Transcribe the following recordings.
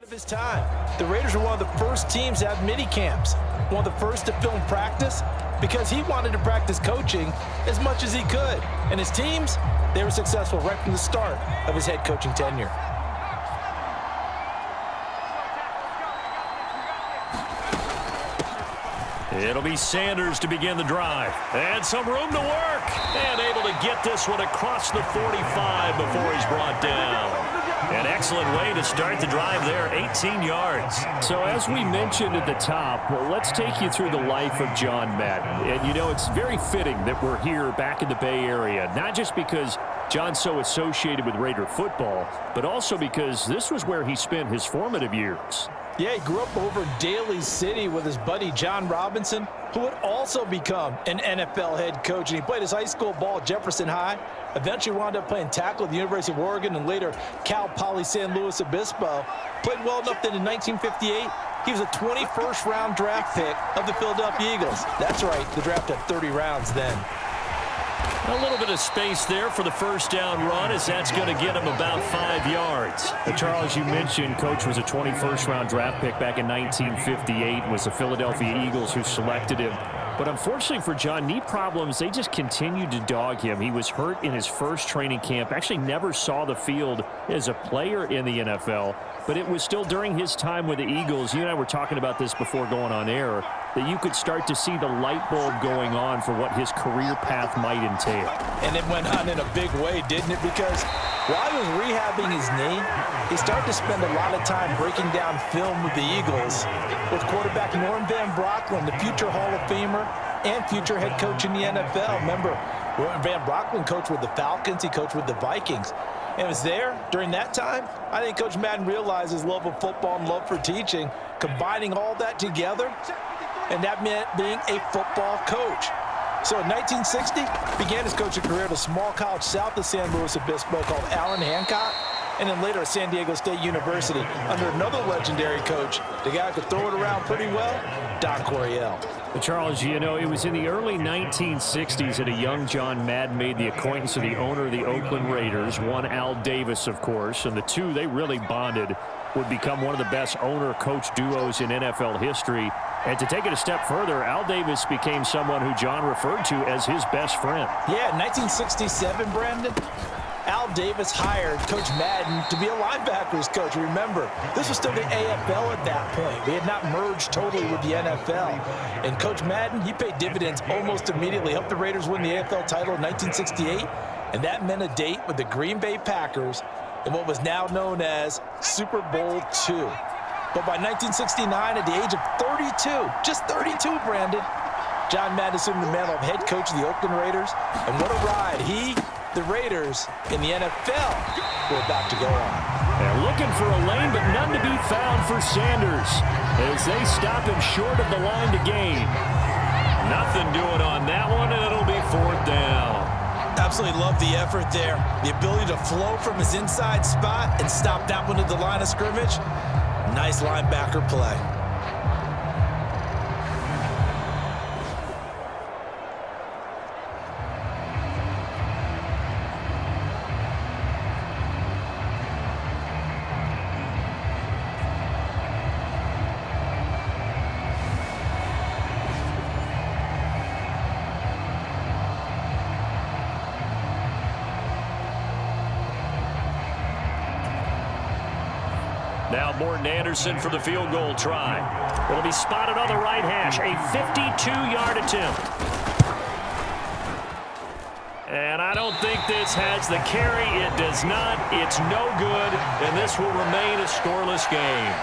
Of his time. The Raiders were one of the first teams to have mini camps, one of the first to film practice, because he wanted to practice coaching as much as he could. And his teams, they were successful right from the start of his head coaching tenure. It'll be Sanders to begin the drive. And some room to work. And able to get this one across the 45 before he's brought down. An excellent way to start the drive there, 18 yards. So as we mentioned at the top, well, let's take you through the life of John Madden. And, you know, it's very fitting that we're here back in the Bay Area, not just because John's so associated with Raider football, but also because this was where he spent his formative years. Yeah, he grew up over in Daly City with his buddy John Robinson, who would also become an NFL head coach. And he played his high school ball at Jefferson High, eventually wound up playing tackle at the University of Oregon and later Cal Poly San Luis Obispo. Played well enough that in 1958, he was a 21st round draft pick of the Philadelphia Eagles. That's right, the draft had 30 rounds then. A little bit of space there for the first down run, as that's going to get him about 5 yards. Charles, you mentioned Coach was a 21st round draft pick back in 1958. It was the Philadelphia Eagles who selected him. But unfortunately for John, knee problems, they just continued to dog him. He was hurt in his first training camp, actually never saw the field as a player in the NFL. But it was still during his time with the Eagles, you and I were talking about this before going on air, that you could start to see the light bulb going on for what his career path might entail. And it went on in a big way, didn't it? Because while he was rehabbing his knee, he started to spend a lot of time breaking down film with the Eagles with quarterback Norm Van Brocklin, the future Hall of Famer and future head coach in the NFL. Remember, Van Brocklin coached with the Falcons, he coached with the Vikings. And it was there during that time, I think Coach Madden realized his love of football and love for teaching, combining all that together, and that meant being a football coach. So in 1960, began his coaching career at a small college south of San Luis Obispo called Allen Hancock, and then later at San Diego State University under another legendary coach, the guy who could throw it around pretty well, Don Coryell. Charles, you know, it was in the early 1960s that a young John Madden made the acquaintance of the owner of the Oakland Raiders, one Al Davis, of course, and the two, they really bonded, would become one of the best owner-coach duos in NFL history. And to take it a step further, Al Davis became someone who John referred to as his best friend. Yeah, in 1967, Brandon, Al Davis hired Coach Madden to be a linebackers coach. Remember, this was still the AFL at that point. We had not merged totally with the NFL. And Coach Madden, he paid dividends almost immediately. Helped the Raiders win the AFL title in 1968. And that meant a date with the Green Bay Packers in what was now known as Super Bowl II. But by 1969, at the age of 32, just 32, Brandon, John Madden assumed the mantle of head coach of the Oakland Raiders. And what a ride he, the Raiders, in the NFL were about to go on. They're looking for a lane, but none to be found for Sanders as they stop him short of the line to gain. Nothing doing on that one, and it'll be 4th down. Absolutely love the effort there. The ability to flow from his inside spot and stop that one at the line of scrimmage. Nice linebacker play. Now Morton Anderson for the field goal try. It'll be spotted on the right hash. A 52-yard attempt. And I don't think this has the carry. It does not. It's no good. And this will remain a scoreless game.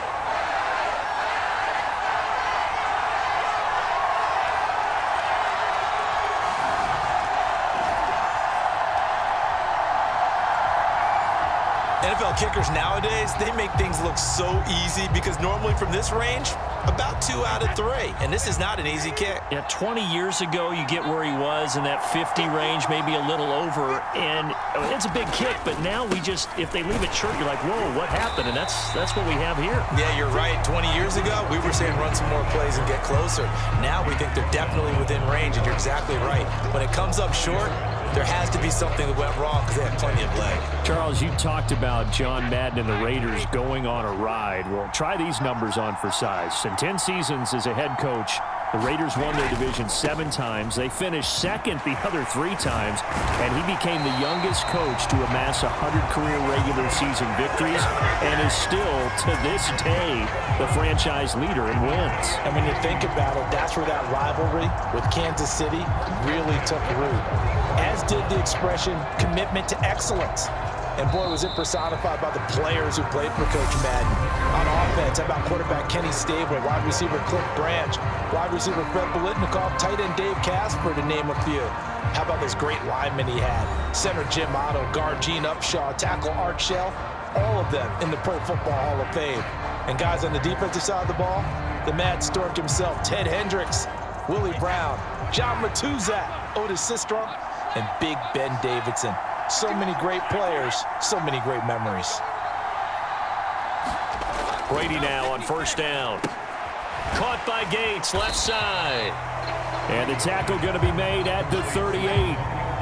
NFL kickers nowadays, they make things look so easy because normally from this range, about 2 out of 3. And this is not an easy kick. Yeah, 20 years ago, you get where he was in that 50 range, maybe a little over. And it's a big kick, but now we just, if they leave it short, you're like, whoa, what happened? And that's what we have here. Yeah, you're right. 20 years ago, we were saying run some more plays and get closer. Now we think they're definitely within range, and you're exactly right. When it comes up short, There has to be something that went wrong because they had plenty of leg. Charles, you talked about John Madden and the Raiders going on a ride. Well, try these numbers on for size. In 10 seasons as a head coach, the Raiders won their division 7 times. They finished second the other 3 times, and he became the youngest coach to amass 100 career regular season victories and is still, to this day, the franchise leader in wins. And when you think about it, that's where that rivalry with Kansas City really took root, as did the expression commitment to excellence. And boy, was it personified by the players who played for Coach Madden. On offense, how about quarterback Kenny Stabler, wide receiver Cliff Branch, wide receiver Fred Biletnikoff, tight end Dave Casper, to name a few. How about those great linemen he had? Center Jim Otto, guard Gene Upshaw, tackle Art Shell, all of them in the Pro Football Hall of Fame. And guys on the defensive side of the ball, the Mad Stork himself, Ted Hendricks, Willie Brown, John Matuzak, Otis Sistrom, and Big Ben Davidson. So many great players, so many great memories. Brady now on first down. Caught by Gates, left side. And the tackle going to be made at the 38.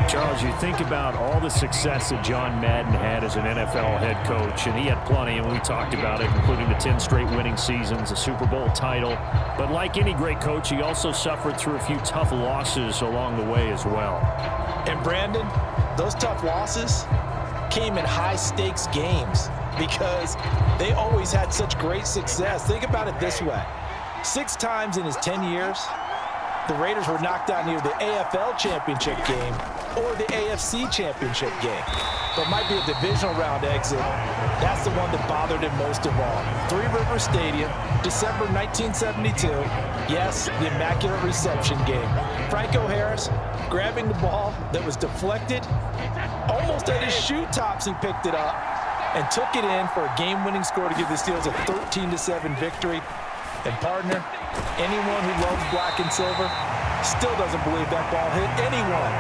Charles, you think about all the success that John Madden had as an NFL head coach, and he had plenty, and we talked about it, including the 10 straight winning seasons, a Super Bowl title. But like any great coach, he also suffered through a few tough losses along the way as well. And Brandon, those tough losses came in high-stakes games because they always had such great success. Think about it this way. 6 times in his 10 years, the Raiders were knocked out near the AFL championship game or the AFC championship game. But it might be a divisional round exit. That's the one that bothered him most of all. Three River Stadium, December 1972. Yes, the Immaculate Reception game. Franco Harris grabbing the ball that was deflected. Almost at his shoe tops, he picked it up and took it in for a game-winning score to give the Steelers a 13-7 victory. And partner, anyone who loves black and silver still doesn't believe that ball hit anyone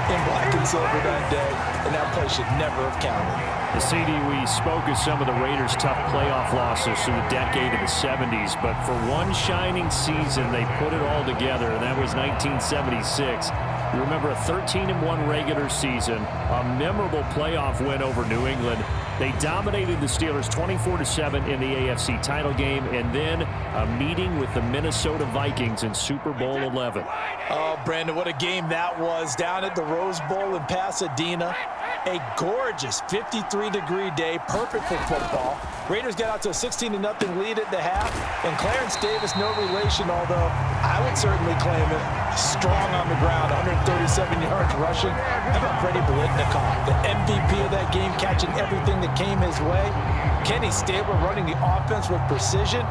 in black and silver that day, and that play should never have counted. The CD, we spoke of some of the Raiders' tough playoff losses through the decade of the 70s, but for one shining season, they put it all together, and that was 1976. You remember a 13-1 regular season, a memorable playoff win over New England. They dominated the Steelers 24-7 in the AFC title game, and then a meeting with the Minnesota Vikings in Super Bowl 11. Oh, Brandon, what a game that was down at the Rose Bowl in Pasadena. A gorgeous 53-degree day, perfect for football. Raiders get out to a 16-0 lead at the half, and Clarence Davis, no relation, although I would certainly claim it, strong on the ground, 137 yards rushing. How about Freddie Biletnikoff, the MVP of that game, catching everything that came his way? Kenny Stabler running the offense with precision,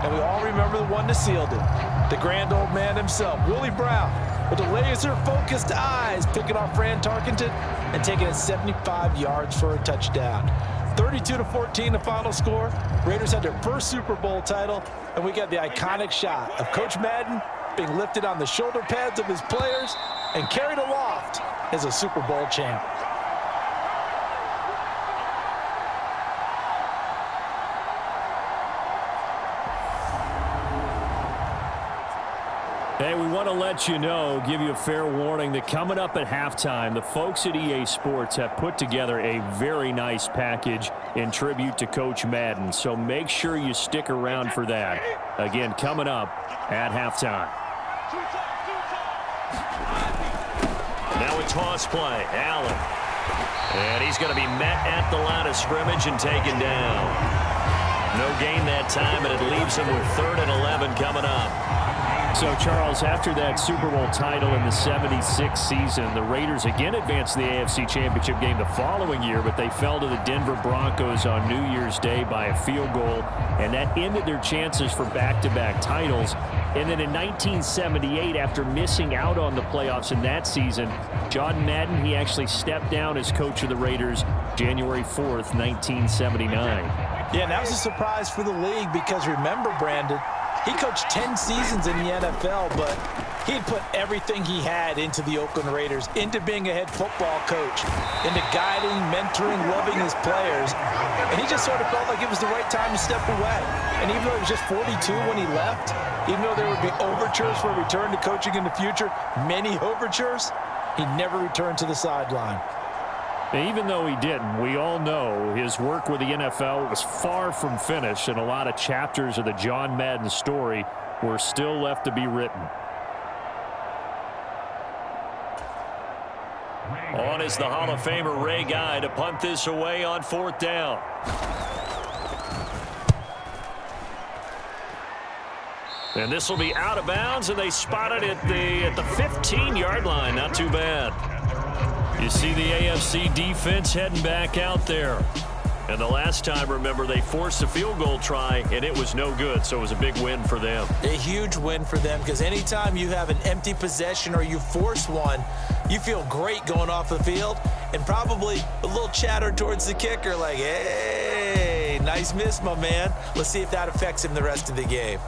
and we all remember the one that sealed it, the grand old man himself, Willie Brown, with the laser-focused eyes, picking off Fran Tarkenton and taking it 75 yards for a touchdown. 32-14 the final score. Raiders had their first Super Bowl title, and we got the iconic shot of Coach Madden being lifted on the shoulder pads of his players and carried aloft as a Super Bowl champ. Hey, we want to let you know, give you a fair warning that coming up at halftime, the folks at EA Sports have put together a very nice package in tribute to Coach Madden. So make sure you stick around for that. Again, coming up at halftime. Now a toss play. Allen. And he's going to be met at the line of scrimmage and taken down. No gain that time, and it leaves him with 3rd and 11 coming up. So, Charles, after that Super Bowl title in the 76 season, the Raiders again advanced to the AFC Championship game the following year, but they fell to the Denver Broncos on New Year's Day by a field goal, and that ended their chances for back-to-back titles. And then in 1978, after missing out on the playoffs in that season, John Madden, he actually stepped down as coach of the Raiders January 4th, 1979. Yeah, and that was a surprise for the league because remember, Brandon, he coached 10 seasons in the NFL, but he'd put everything he had into the Oakland Raiders, into being a head football coach, into guiding, mentoring, loving his players. And he just sort of felt like it was the right time to step away. And even though he was just 42 when he left, even though there would be overtures for a return to coaching in the future, many overtures, He never returned to the sideline. Even though he didn't, we all know his work with the NFL was far from finished, and a lot of chapters of the John Madden story were still left to be written. On is the Hall of Famer Ray Guy to punt this away on 4th down. And this will be out of bounds, and they spot it at the 15-yard line. Not too bad. You see the AFC defense heading back out there. And the last time, remember, they forced a field goal try, and it was no good, so it was a big win for them. A huge win for them, because anytime you have an empty possession or you force one, you feel great going off the field, and probably a little chatter towards the kicker like, hey, nice miss, my man. Let's see if that affects him the rest of the game.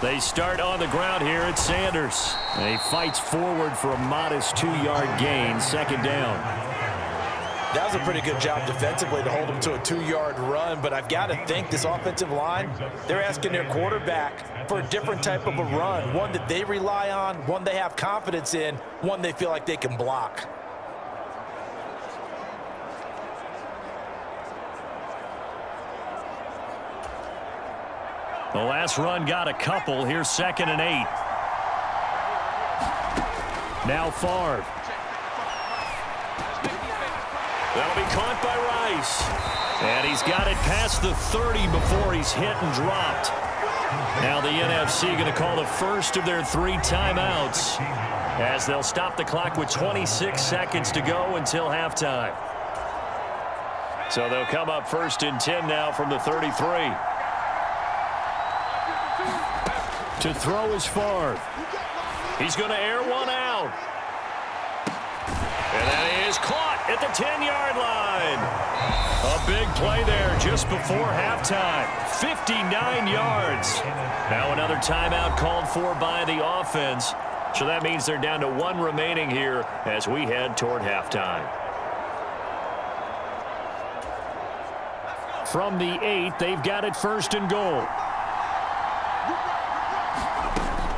They start on the ground here at Sanders. He fights forward for a modest 2-yard gain, 2nd down. That was a pretty good job defensively to hold him to a 2-yard run, but I've got to think this offensive line, they're asking their quarterback for a different type of a run, one that they rely on, one they have confidence in, one they feel like they can block. The last run got a couple. Here's 2nd and 8. Now Favre. That'll be caught by Rice. And he's got it past the 30 before he's hit and dropped. Now the NFC going to call the first of their 3 timeouts as they'll stop the clock with 26 seconds to go until halftime. So they'll come up 1st and 10 now from the 33. To throw is Favre. He's going to air one out. And that is caught at the 10-yard line. A big play there just before halftime. 59 yards. Now another timeout called for by the offense. So that means they're down to 1 remaining here as we head toward halftime. From the 8, they've got it 1st and goal.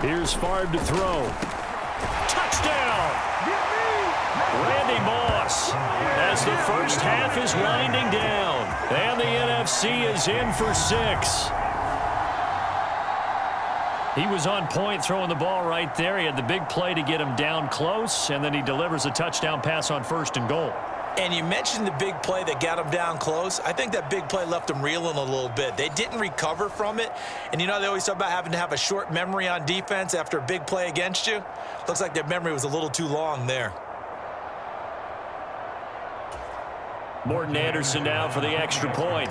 Here's Favre to throw. Touchdown! Randy Moss as the first half is winding down. And the NFC is in for 6. He was on point throwing the ball right there. He had the big play to get him down close, and then he delivers a touchdown pass on 1st and goal. And you mentioned the big play that got him down close. I think that big play left him reeling a little bit. They didn't recover from it. And, you know, they always talk about having to have a short memory on defense after a big play against you. Looks like their memory was a little too long there. Morton Anderson now for the extra point.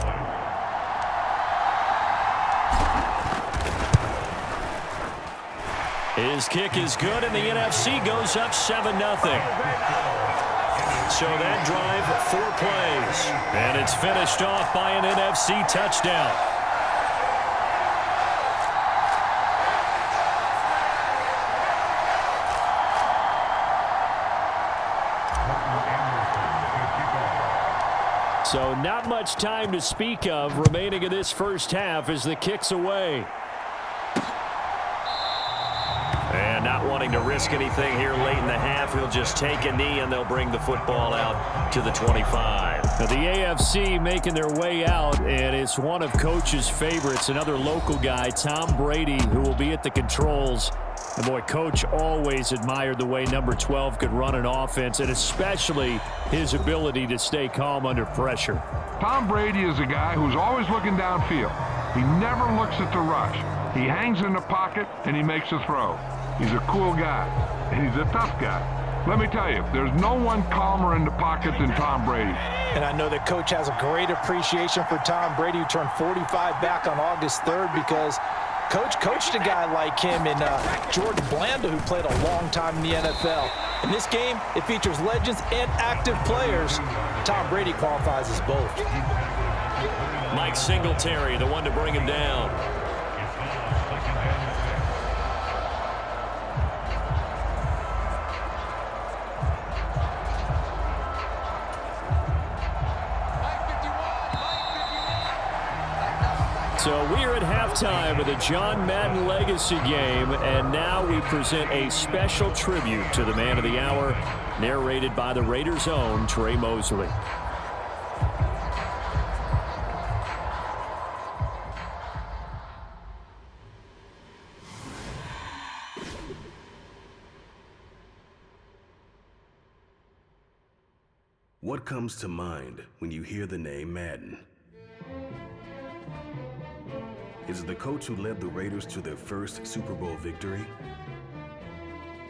His kick is good, and the NFC goes up 7-0. So that drive, 4 plays. And it's finished off by an NFC touchdown. So not much time to speak of remaining in this first half as the kick's away. And not wanting to risk anything here late in the half, he'll just take a knee and they'll bring the football out to the 25. Now the AFC making their way out, and it's one of Coach's favorites, another local guy, Tom Brady, who will be at the controls. And boy, Coach always admired the way number 12 could run an offense, and especially his ability to stay calm under pressure. Tom Brady is a guy who's always looking downfield. He never looks at the rush. He hangs in the pocket, and he makes a throw. He's a cool guy, and he's a tough guy. Let me tell you, there's no one calmer in the pocket than Tom Brady. And I know that Coach has a great appreciation for Tom Brady, who turned 45 back on August 3rd, because Coach coached a guy like him in Jordan Blanda, who played a long time in the NFL. In this game, it features legends and active players. Tom Brady qualifies as both. Mike Singletary, the one to bring him down. So we are at halftime of the John Madden Legacy game, and now we present a special tribute to the man of the hour, narrated by the Raiders' own Trey Mosley. What comes to mind when you hear the name Madden? Is it the coach who led the Raiders to their first Super Bowl victory?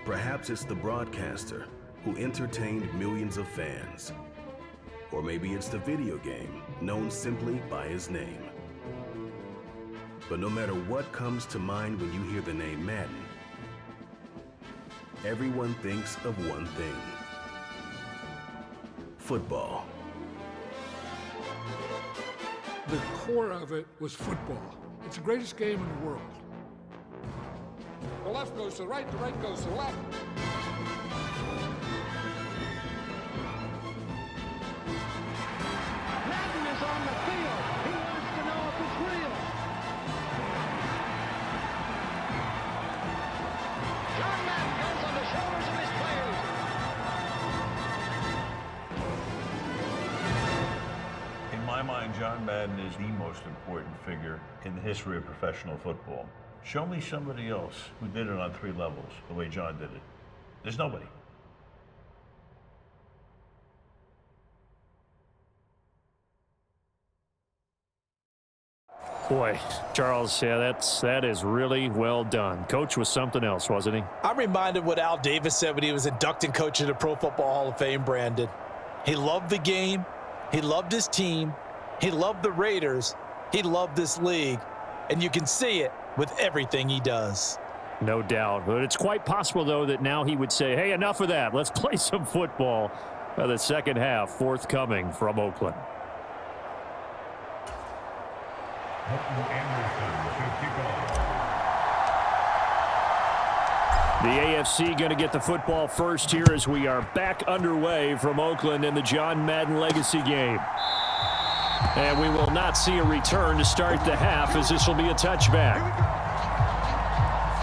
Perhaps it's the broadcaster who entertained millions of fans. Or maybe it's the video game known simply by his name. But no matter what comes to mind when you hear the name Madden, everyone thinks of one thing: football. The core of it was football. It's the greatest game in the world. The left goes to the right goes to the left. Madden is on the field. He wants to know if it's real. John Madden goes on the shoulders of his players. In my mind, John Madden is the most important figure in the history of professional football. Show me somebody else who did it on 3 levels the way John did it. There's nobody. Boy, Charles, yeah, that is really well done. Coach was something else, wasn't he? I'm reminded what Al Davis said when he was inducting coach of the Pro Football Hall of Fame, Brandon. He loved the game. He loved his team. He loved the Raiders. He loved this league. And you can see it with everything he does. No doubt. But it's quite possible, though, that now he would say, hey, enough of that. Let's play some football. The second half forthcoming from Oakland. The AFC going to get the football first here as we are back underway from Oakland in the John Madden Legacy game. And we will not see a return to start the half, as this will be a touchback.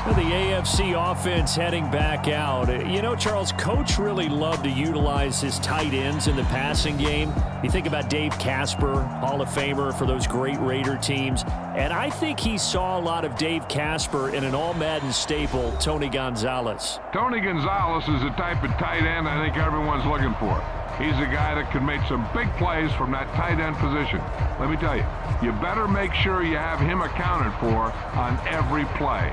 The AFC offense heading back out. You know, Charles, Coach really loved to utilize his tight ends in the passing game. You think about Dave Casper, Hall of Famer for those great Raider teams. And I think he saw a lot of Dave Casper in an all-Madden staple, Tony Gonzalez. Tony Gonzalez is the type of tight end I think everyone's looking for. He's a guy that can make some big plays from that tight end position. Let me tell you, you better make sure you have him accounted for on every play.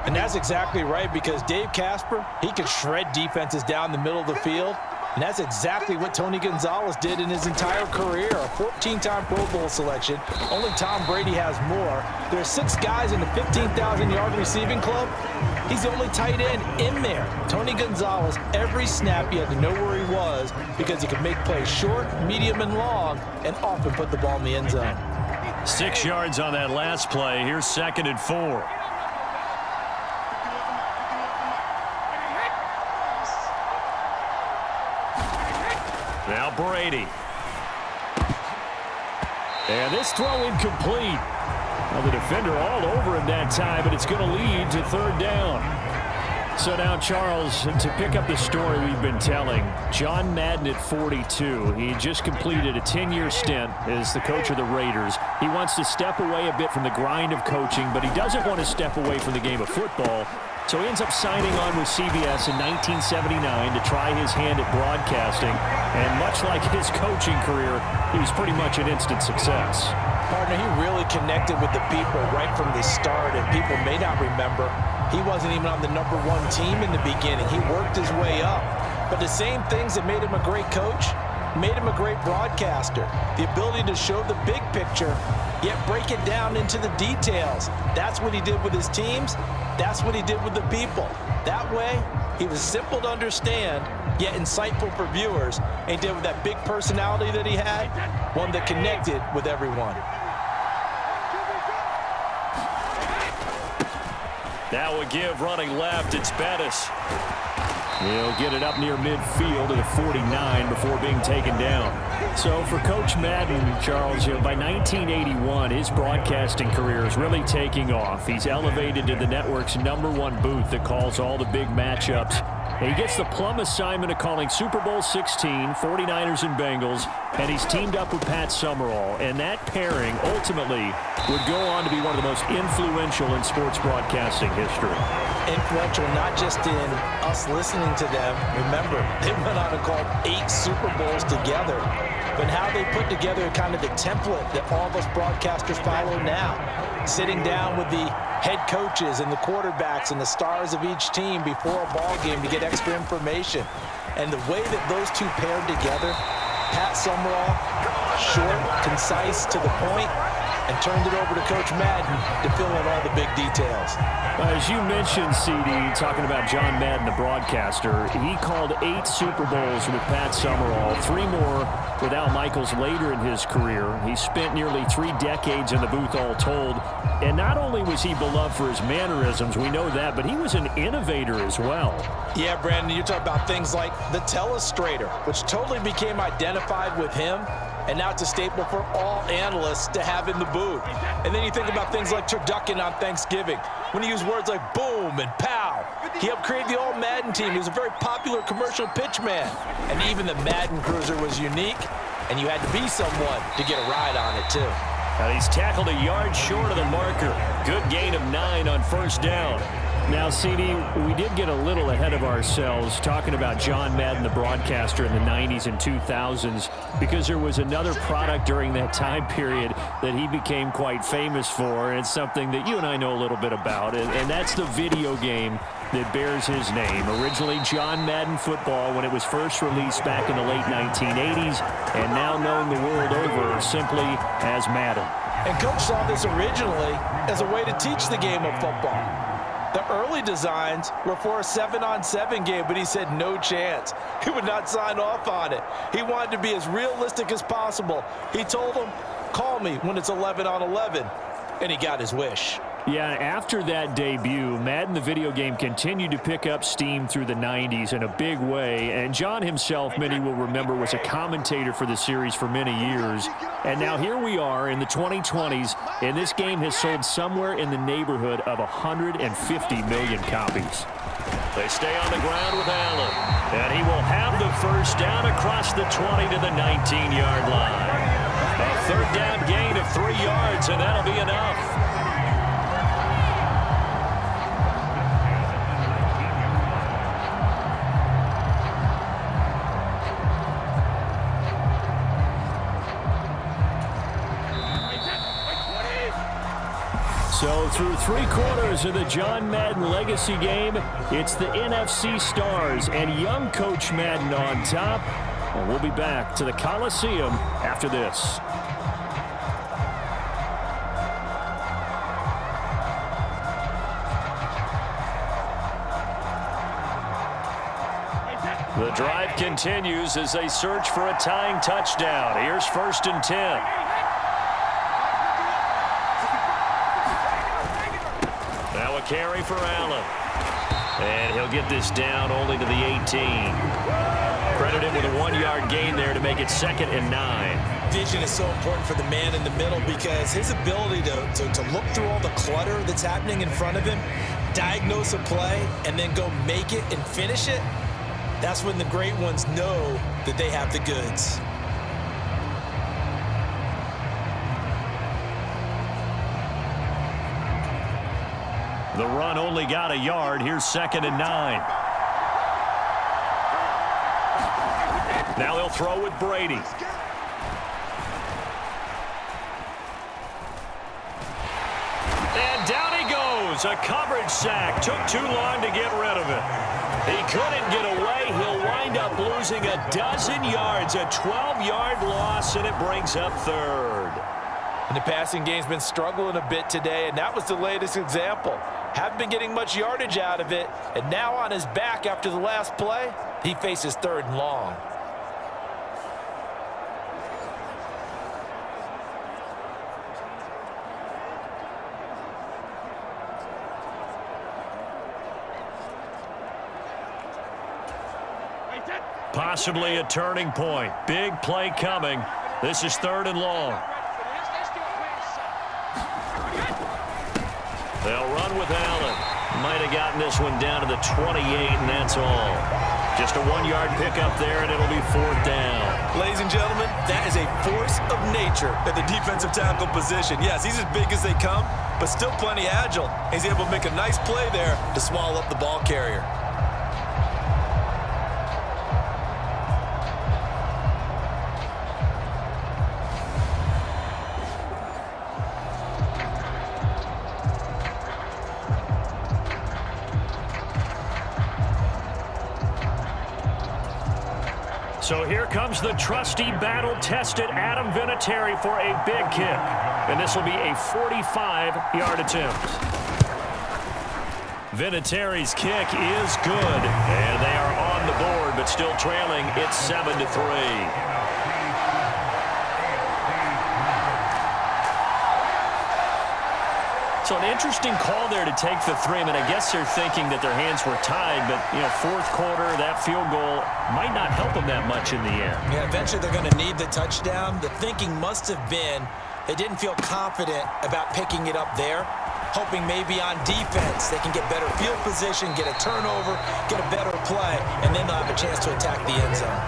And that's exactly right, because Dave Casper, he could shred defenses down the middle of the field. And that's exactly what Tony Gonzalez did in his entire career. A 14-time Pro Bowl selection. Only Tom Brady has more. There are 6 guys in the 15,000-yard receiving club. He's the only tight end in there. Tony Gonzalez, every snap, he had to know where he was because he could make plays short, medium, and long, and often put the ball in the end zone. 6 yards on that last play. Here's 2nd and 4. Now Brady. And this throw incomplete. Well, the defender all over him that time, but it's going to lead to 3rd down. So now, Charles, to pick up the story we've been telling, John Madden at 42. He just completed a 10-year stint as the coach of the Raiders. He wants to step away a bit from the grind of coaching, but he doesn't want to step away from the game of football. So he ends up signing on with CBS in 1979 to try his hand at broadcasting. And much like his coaching career, he was pretty much an instant success. Partner, he really connected with the people right from the start, and people may not remember, he wasn't even on the #1 team in the beginning. He worked his way up. But the same things that made him a great coach made him a great broadcaster. The ability to show the big picture, yet break it down into the details. That's what he did with his teams. That's what he did with the people. That way, he was simple to understand, yet insightful for viewers. And he did with that big personality that he had, one that connected with everyone. That would give running left. It's Bettis. He'll get it up near midfield to the 49 before being taken down. So for Coach Madden, Charles, by 1981, his broadcasting career is really taking off. He's elevated to the network's #1 booth that calls all the big matchups. And he gets the plum assignment of calling Super Bowl 16, 49ers and Bengals, and he's teamed up with Pat Summerall. And that pairing ultimately would go on to be one of the most influential in sports broadcasting history. Influential not just in us listening to them. Remember, they went on and called 8 Super Bowls together. But how they put together kind of the template that all of us broadcasters follow now. Sitting down with the head coaches and the quarterbacks and the stars of each team before a ball game to get extra information. And the way that those two paired together, Pat Summerall, short, concise, to the point, and turned it over to Coach Madden to fill in all the big details. As you mentioned, CD, talking about John Madden, the broadcaster, he called 8 Super Bowls with Pat Summerall, 3 more with Al Michaels later in his career. He spent nearly 3 decades in the booth all told. And not only was he beloved for his mannerisms, we know that, but he was an innovator as well. Yeah, Brandon, you're talking about things like the telestrator, which totally became identified with him. And now it's a staple for all analysts to have in the booth. And then you think about things like turducken on Thanksgiving, when he used words like boom and pow. He helped create the old Madden team. He was a very popular commercial pitch man. And even the Madden Cruiser was unique, and you had to be someone to get a ride on it, too. He's tackled a yard short of the marker. Good gain of 9 on first down. Now, CD, we did get a little ahead of ourselves talking about John Madden, the broadcaster in the 90s and 2000s, because there was another product during that time period that he became quite famous for, and it's something that you and I know a little bit about, and that's the video game that bears his name. Originally John Madden Football when it was first released back in the late 1980s, and now known the world over simply as Madden. And Coach saw this originally as a way to teach the game of football. The early designs were for a 7-on-7 game, but he said no chance. He would not sign off on it. He wanted to be as realistic as possible. He told him, call me when it's 11-on-11, and he got his wish. Yeah, after that debut, Madden the video game continued to pick up steam through the 90s in a big way, and John himself, many will remember, was a commentator for the series for many years. And now here we are in the 2020s, and this game has sold somewhere in the neighborhood of 150 million copies. They stay on the ground with Allen, and he will have the first down across the 20 to the 19-yard line. A third down gain of 3 yards, and that'll be enough. So through 3 quarters of the John Madden legacy game, it's the NFC stars and young Coach Madden on top. And we'll be back to the Coliseum after this. The drive continues as they search for a tying touchdown. Here's 1st and 10. Carry for Allen. And he'll get this down only to the 18. Credit him with a 1-yard gain there to make it 2nd and 9. Vision is so important for the man in the middle because his ability to look through all the clutter that's happening in front of him, diagnose a play, and then go make it and finish it, that's when the great ones know that they have the goods. The run only got a yard. Here's 2nd and 9. Now they'll throw with Brady. And down he goes. A coverage sack. Took too long to get rid of it. He couldn't get away. He'll wind up losing a dozen yards. A 12-yard loss, and it brings up 3rd. And the passing game's been struggling a bit today, and that was the latest example. Haven't been getting much yardage out of it, and now on his back after the last play, he faces 3rd and long. Possibly a turning point. Big play coming. This is 3rd and long. They'll run with Allen. Might have gotten this one down to the 28, and that's all. Just a 1-yard pickup there, and it'll be 4th down. Ladies and gentlemen, that is a force of nature at the defensive tackle position. Yes, he's as big as they come, but still plenty agile. He's able to make a nice play there to swallow up the ball carrier. So here comes the trusty, battle-tested Adam Vinatieri for a big kick. And this will be a 45-yard attempt. Vinatieri's kick is good. And they are on the board, but still trailing. It's 7-3. So an interesting call there to take the 3. I mean, I guess they're thinking that their hands were tied, but, 4th quarter, that field goal might not help them that much in the end. Yeah, eventually they're going to need the touchdown. The thinking must have been they didn't feel confident about picking it up there, hoping maybe on defense they can get better field position, get a turnover, get a better play, and then they'll have a chance to attack the end zone.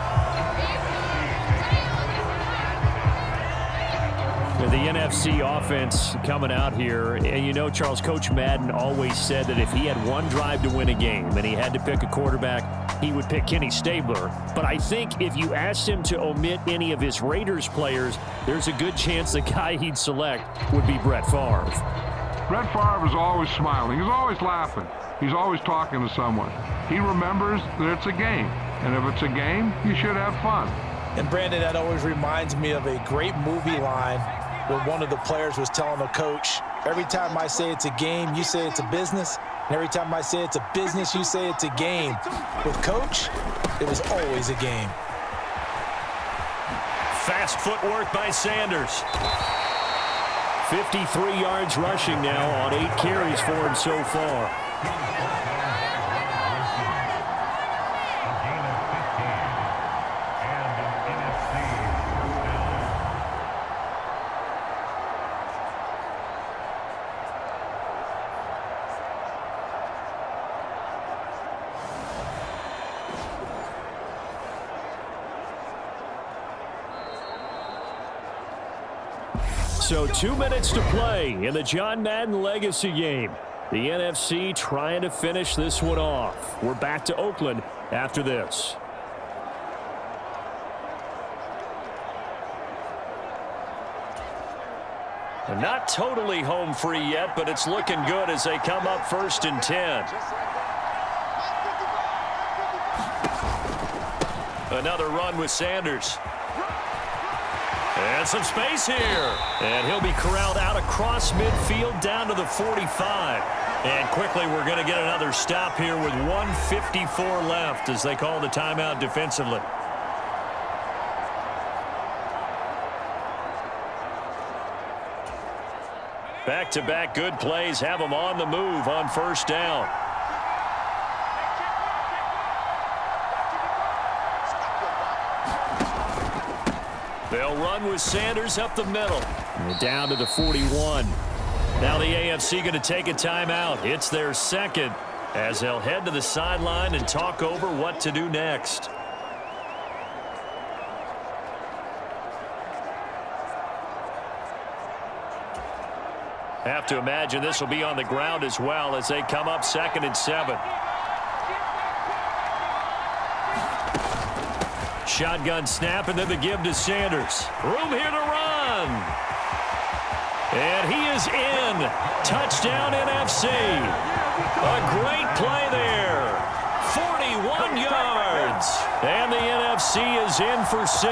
The NFC offense coming out here, and Charles, Coach Madden always said that if he had one drive to win a game and he had to pick a quarterback, he would pick Kenny Stabler. But I think if you asked him to omit any of his Raiders players, there's a good chance the guy he'd select would be Brett Favre. Brett Favre is always smiling. He's always laughing. He's always talking to someone. He remembers that it's a game. And if it's a game, you should have fun. And Brandon, that always reminds me of a great movie line where one of the players was telling the coach, every time I say it's a game, you say it's a business. And every time I say it's a business, you say it's a game. With Coach, it was always a game. Fast footwork by Sanders. 53 yards rushing now on 8 carries for him so far. So 2 minutes to play in the John Madden Legacy game. The NFC trying to finish this one off. We're back to Oakland after this. They're not totally home free yet, but it's looking good as they come up 1st and 10. Another run with Sanders. And some space here. And he'll be corralled out across midfield down to the 45. And quickly we're going to get another stop here with 1:54 left as they call the timeout defensively. Back-to-back good plays have them on the move on 1st down. They'll run with Sanders up the middle. And down to the 41. Now the AFC going to take a timeout. It's their second as they'll head to the sideline and talk over what to do next. Have to imagine this will be on the ground as well as they come up 2nd and 7. Shotgun snap and then the give to Sanders. Room here to run. And he is in. Touchdown NFC. A great play there. 41 yards. And the NFC is in for 6.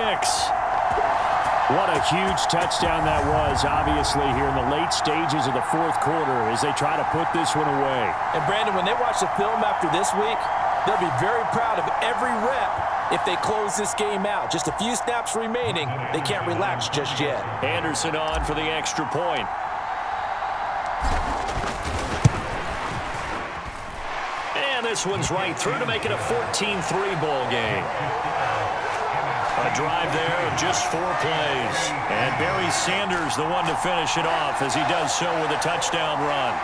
What a huge touchdown that was, obviously, here in the late stages of the 4th quarter as they try to put this one away. And, Brandon, when they watch the film after this week, they'll be very proud of every rep if they close this game out. Just a few snaps remaining. They can't relax just yet. Anderson on for the extra point. this one's right through to make it a 14-3 ball game. A drive there of just 4 plays. And Barry Sanders the one to finish it off as he does so with a touchdown run.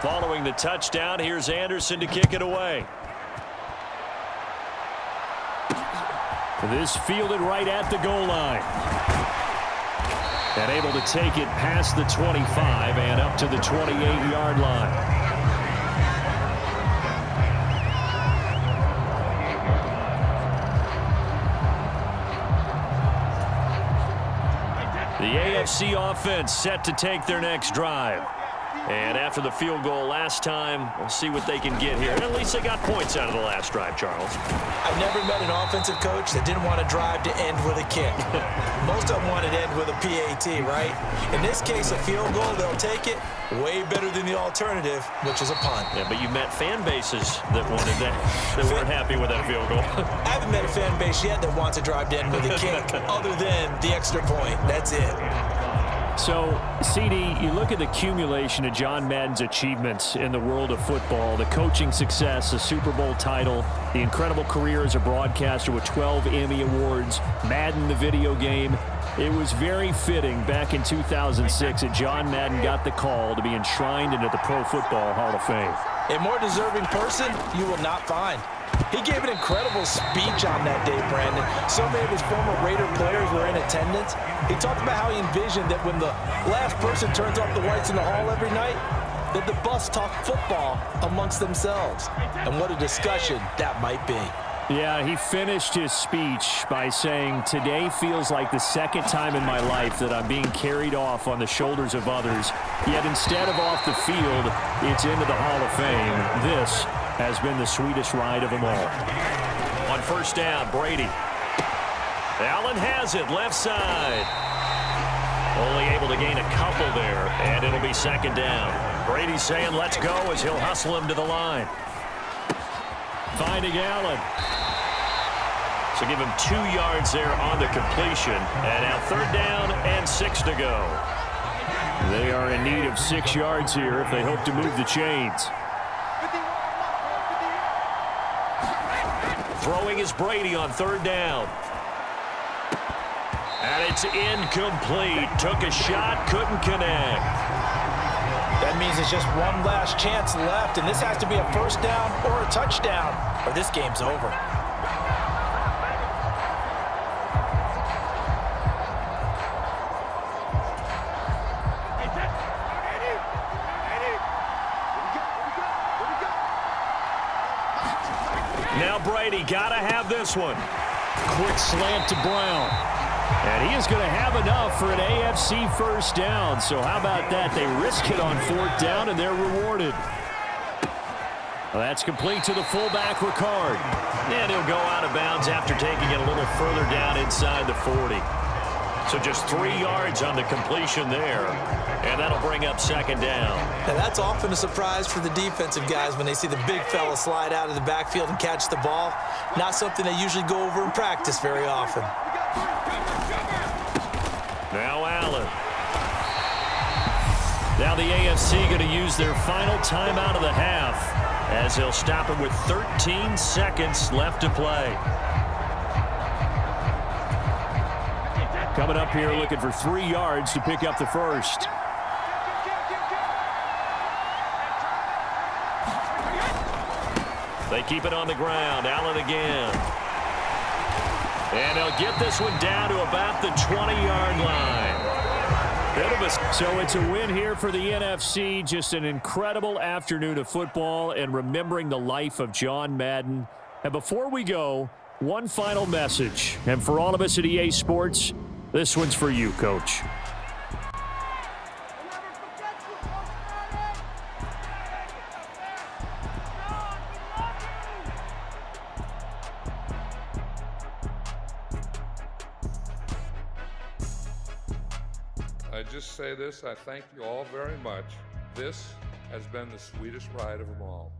Following the touchdown, here's Anderson to kick it away. This fielded right at the goal line. And able to take it past the 25 and up to the 28-yard line. The AFC offense set to take their next drive. And after the field goal last time, we'll see what they can get here. At least they got points out of the last drive, Charles. I've never met an offensive coach that didn't want to drive to end with a kick. Most of them wanted to end with a PAT, right? In this case, a field goal, they'll take it. Way better than the alternative, which is a punt. Yeah, but you met fan bases that wanted that, that weren't happy with that field goal. I haven't met a fan base yet that wants to drive to end with a kick, other than the extra point. That's it. So, CD, you look at the accumulation of John Madden's achievements in the world of football, the coaching success, the Super Bowl title, the incredible career as a broadcaster with 12 Emmy Awards, Madden the video game. It was very fitting back in 2006 that John Madden got the call to be enshrined into the Pro Football Hall of Fame. A more deserving person you will not find. He gave an incredible speech on that day, Brandon. So many of his former Raider players were in attendance. He talked about how he envisioned that when the last person turns off the lights in the hall every night, that the bus talk football amongst themselves. And what a discussion that might be. Yeah, he finished his speech by saying, "Today feels like the second time in my life that I'm being carried off on the shoulders of others. Yet instead of off the field, it's into the Hall of Fame. This has been the sweetest ride of them all." On first down, Brady. Allen has it, left side. Only able to gain a couple there, and it'll be second down. Brady saying let's go as he'll hustle him to the line. Finding Allen. So give him 2 yards there on the completion. And now third down and 6 to go. They are in need of 6 yards here if they hope to move the chains. Throwing is Brady on third down. And it's incomplete. Took a shot, couldn't connect. That means there's just one last chance left, and this has to be a first down or a touchdown, or this game's over. Now Brady, gotta have this one. Quick slant to Brown. And he is going to have enough for an AFC first down. So how about that? They risk it on fourth down, and they're rewarded. Well, that's complete to the fullback, Ricard. And he'll go out of bounds after taking it a little further down inside the 40. So just 3 yards on the completion there. And that'll bring up second down. Now that's often a surprise for the defensive guys when they see the big fella slide out of the backfield and catch the ball. Not something they usually go over in practice very often. Now Allen. Now the AFC going to use their final timeout of the half as they'll stop it with 13 seconds left to play. Coming up here looking for 3 yards to pick up the first. They keep it on the ground. Allen again. And they'll get this one down to about the 20-yard line. So it's a win here for the NFC. Just an incredible afternoon of football and remembering the life of John Madden. And before we go, one final message. And for all of us at EA Sports, this one's for you, Coach. I just say this, I thank you all very much. This has been the sweetest ride of them all.